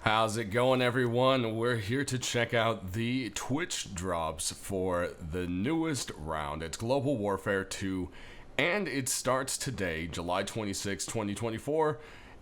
How's it going, everyone? We're here to check out the Twitch drops for the newest round. It's Global Warfare 2, and it starts today, July 26, 2024,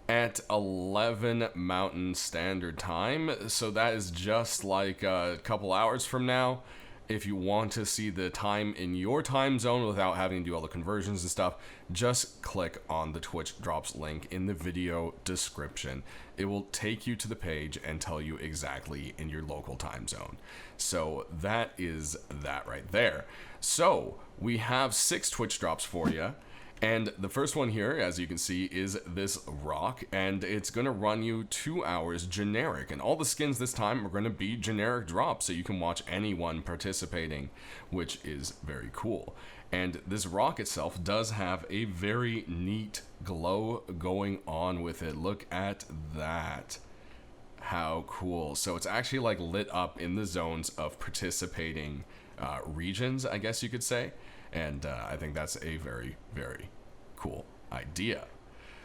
at 11 Mountain Standard Time. So that is just like a couple hours from now. If you want to see the time in your time zone without having to do all the conversions and stuff, just click on the Twitch drops link in the video description. It will take you to the page and tell you exactly in your local time zone. So that is that right there. So we have 6 Twitch drops for you. And the first one here, as you can see, is this rock, and it's going to run you 2 hours generic. And all the skins this time are going to be generic drops, so you can watch anyone participating, which is very cool. And this rock itself does have a very neat glow going on with it. Look at that. How cool. So it's actually like lit up in the zones of participating regions, I guess you could say. And I think that's a very, very cool idea.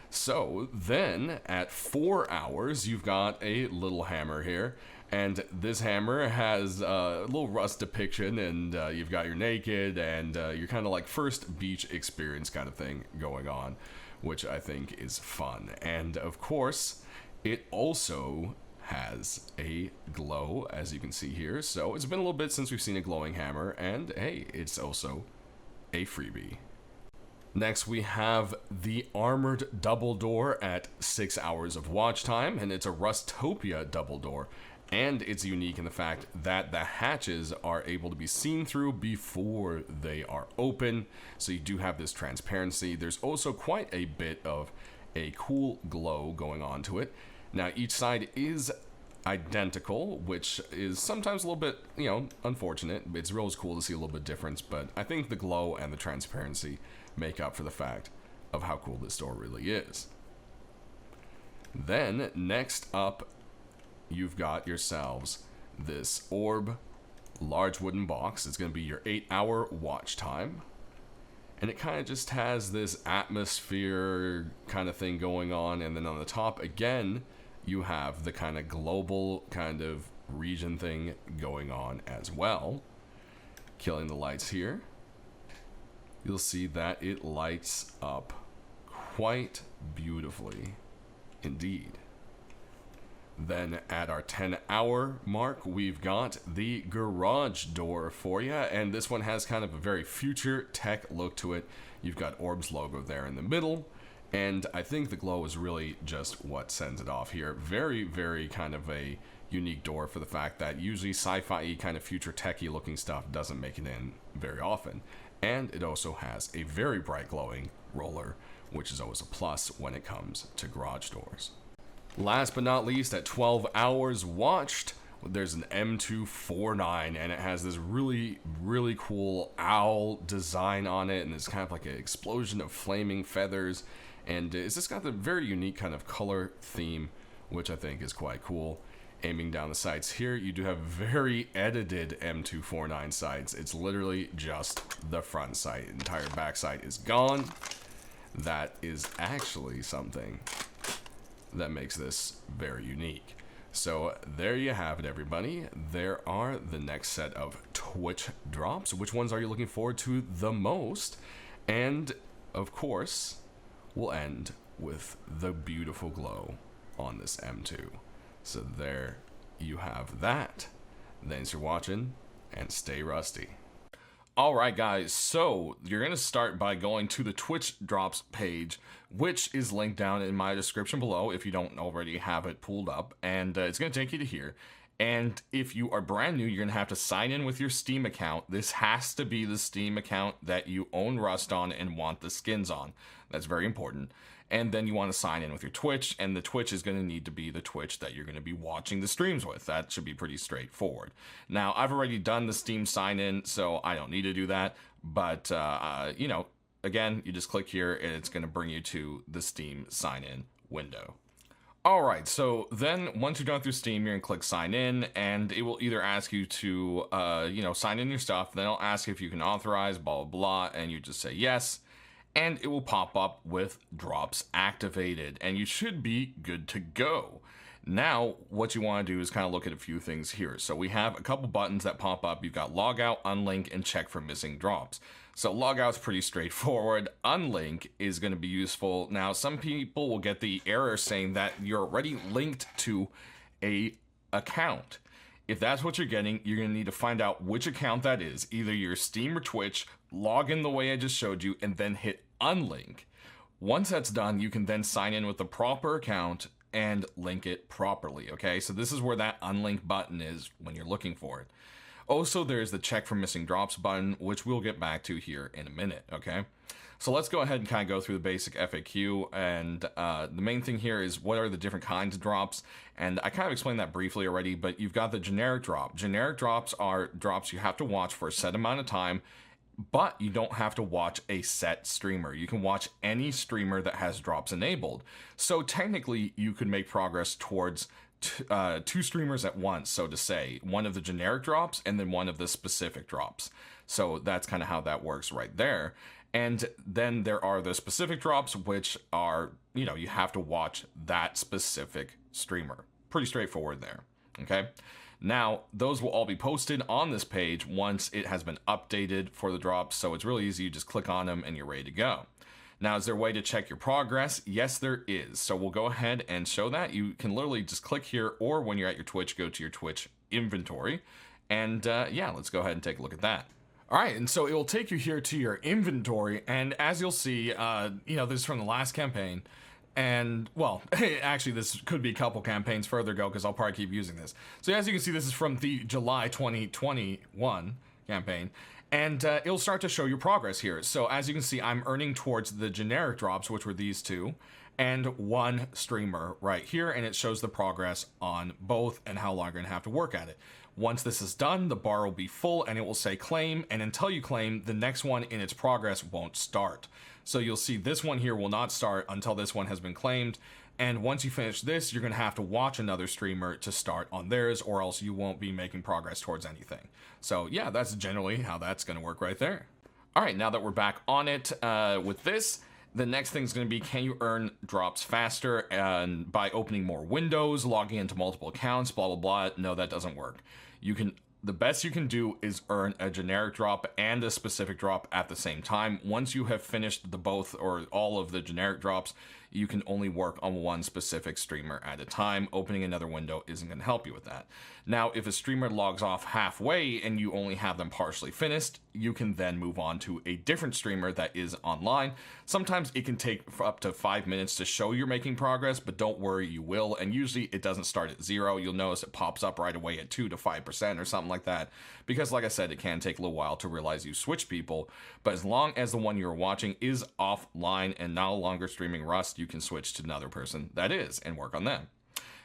So then at 4 hours, you've got a little hammer here. And this hammer has a little rust depiction, and you've got your naked, and you're kind of like first beach experience kind of thing going on, which I think is fun. And of course, it also has a glow, as you can see here. So it's been a little bit since we've seen a glowing hammer, and hey, it's also a freebie. Next, we have the armored double door at 6 hours of watch time, and it's a Rustopia double door. And it's unique in the fact that the hatches are able to be seen through before they are open. So you do have this transparency. There's also quite a bit of a cool glow going on to it. Now, each side is identical, which is sometimes a little bit, unfortunate. It's real cool to see a little bit difference, but I think the glow and the transparency make up for the fact of how cool this door really is. Then, next up, you've got yourselves this orb large wooden box. It's going to be your 8-hour watch time. And it kind of just has this atmosphere kind of thing going on. And then on the top, again, you have the kind of global kind of region thing going on as well. Killing the lights here, you'll see that it lights up quite beautifully indeed. Then at our 10-hour mark, we've got the garage door for you, and this one has kind of a very future tech look to it. You've got Orb's logo there in the middle, and I think the glow is really just what sends it off here. Very, very kind of a unique door for the fact that usually sci-fi kind of future techy looking stuff doesn't make it in very often. And it also has a very bright glowing roller, which is always a plus when it comes to garage doors. Last but not least, at 12 hours watched, there's an M249, and it has this really, really cool owl design on it, and it's kind of like an explosion of flaming feathers, and it's just got the very unique kind of color theme, which I think is quite cool. Aiming down the sights here, you do have very edited M249 sights. It's literally just the front sight. The entire back sight is gone. That is actually something that makes this very unique. So there you have it, everybody. There are the next set of Twitch drops. Which ones are you looking forward to the most? And of course, we'll end with the beautiful glow on this M2. So there you have that. Thanks for watching, and stay rusty. Alright guys, so you're going to start by going to the Twitch drops page, which is linked down in my description below if you don't already have it pulled up, and it's going to take you to here. And if you are brand new, you're going to have to sign in with your Steam account. This has to be the Steam account that you own Rust on and want the skins on. That's very important. And then you want to sign in with your Twitch, and the Twitch is going to need to be the Twitch that you're going to be watching the streams with. That should be pretty straightforward. Now, I've already done the Steam sign in, so I don't need to do that. But, again, you just click here, and it's going to bring you to the Steam sign in window. Alright, so then once you're done through Steam, you're going to click sign in, and it will either ask you to, sign in your stuff, then it'll ask if you can authorize, blah, blah, blah, and you just say yes, and it will pop up with drops activated, and you should be good to go. Now, what you want to do is kind of look at a few things here. So we have a couple buttons that pop up. You've got log out, unlink, and check for missing drops. So log out's pretty straightforward. Unlink is going to be useful. Now, some people will get the error saying that you're already linked to a account. If that's what you're getting, you're going to need to find out which account that is, either your Steam or Twitch, log in the way I just showed you, and then hit unlink. Once that's done, you can then sign in with the proper account and link it properly, okay? So this is where that unlink button is when you're looking for it. Also, there's the check for missing drops button, which we'll get back to here in a minute, okay? So let's go ahead and kind of go through the basic FAQ, and the main thing here is what are the different kinds of drops, and I kind of explained that briefly already, but you've got the generic drop. Generic drops are drops you have to watch for a set amount of time, but you don't have to watch a set streamer. You can watch any streamer that has drops enabled. So technically, you could make progress towards two streamers at once, so to say. One of the generic drops and then one of the specific drops. So that's kind of how that works right there. And then there are the specific drops, which are, you know, you have to watch that specific streamer. Pretty straightforward there, okay? Now, those will all be posted on this page once it has been updated for the drops, so it's really easy. You just click on them and you're ready to go. Now, is there a way to check your progress? Yes, there is. So we'll go ahead and show that. You can literally just click here, or when you're at your Twitch, go to your Twitch inventory. And yeah, let's go ahead and take a look at that. All right, and so it will take you here to your inventory, and as you'll see, you know, this is from the last campaign. And, well, actually, this could be a couple campaigns further ago because I'll probably keep using this. So as you can see, this is from the July 2021 campaign. And it'll start to show your progress here. So as you can see, I'm earning towards the generic drops, which were these two, and one streamer right here. And it shows the progress on both and how long you're going to have to work at it. Once this is done, the bar will be full and it will say claim. And until you claim, the next one in its progress won't start. So you'll see this one here will not start until this one has been claimed. And once you finish this, you're going to have to watch another streamer to start on theirs, or else you won't be making progress towards anything. So yeah, that's generally how that's going to work right there. All right, now that we're back on it with this, the next thing is going to be, can you earn drops faster and by opening more windows, logging into multiple accounts, blah, blah, blah. No, that doesn't work. The best you can do is earn a generic drop and a specific drop at the same time. Once you have finished the both or all of the generic drops, you can only work on one specific streamer at a time. Opening another window isn't going to help you with that. Now, if a streamer logs off halfway and you only have them partially finished, you can then move on to a different streamer that is online. Sometimes it can take up to 5 minutes to show you're making progress, but don't worry, you will. And usually it doesn't start at 0. You'll notice it pops up right away at 2 to 5% or something like that. Because like I said, it can take a little while to realize you switch people. But as long as the one you're watching is offline and no longer streaming Rust, you can switch to another person that is and work on them.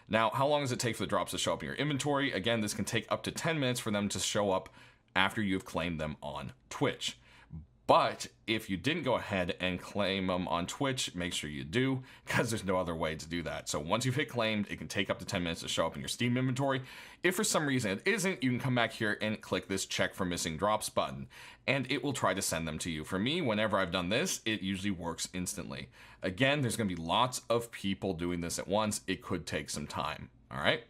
Now, how long does it take for the drops to show up in your inventory? Again, this can take up to 10 minutes for them to show up after you've claimed them on Twitch. But if you didn't go ahead and claim them on Twitch, make sure you do, because there's no other way to do that. So once you've hit claimed, it can take up to 10 minutes to show up in your Steam inventory. If for some reason it isn't, you can come back here and click this check for missing drops button, and it will try to send them to you. For me, whenever I've done this, it usually works instantly. Again, there's going to be lots of people doing this at once. It could take some time, all right?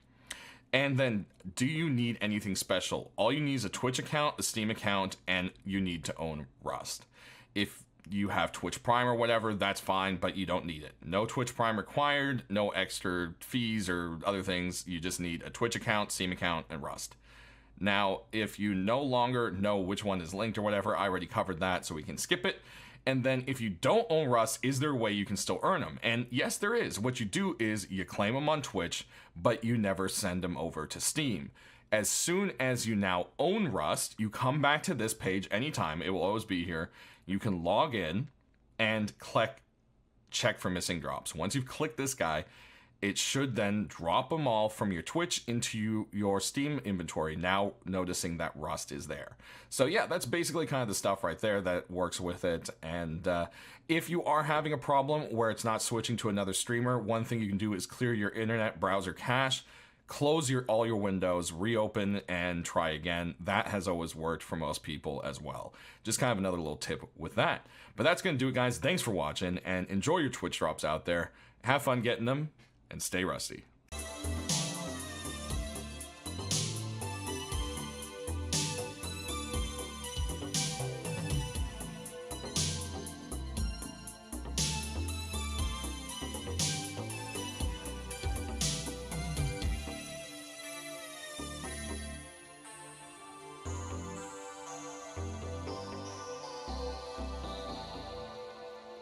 And then, do you need anything special? All you need is a Twitch account, a Steam account, and you need to own Rust. If you have Twitch Prime or whatever, that's fine, but you don't need it. No Twitch Prime required, no extra fees or other things. You just need a Twitch account, Steam account, and Rust. Now, if you no longer know which one is linked or whatever, I already covered that, so we can skip it. And then if you don't own Rust, is there a way you can still earn them? And yes, there is. What you do is you claim them on Twitch, but you never send them over to Steam. As soon as you now own Rust, you come back to this page anytime. It will always be here. You can log in and click check for missing drops. Once you've clicked this guy, it should then drop them all from your Twitch into your Steam inventory, now noticing that Rust is there. So yeah, that's basically kind of the stuff right there that works with it. And if you are having a problem where it's not switching to another streamer, one thing you can do is clear your internet browser cache, close all your windows, reopen, and try again. That has always worked for most people as well. Just kind of another little tip with that. But that's going to do it, guys. Thanks for watching, and enjoy your Twitch drops out there. Have fun getting them, and stay rusty.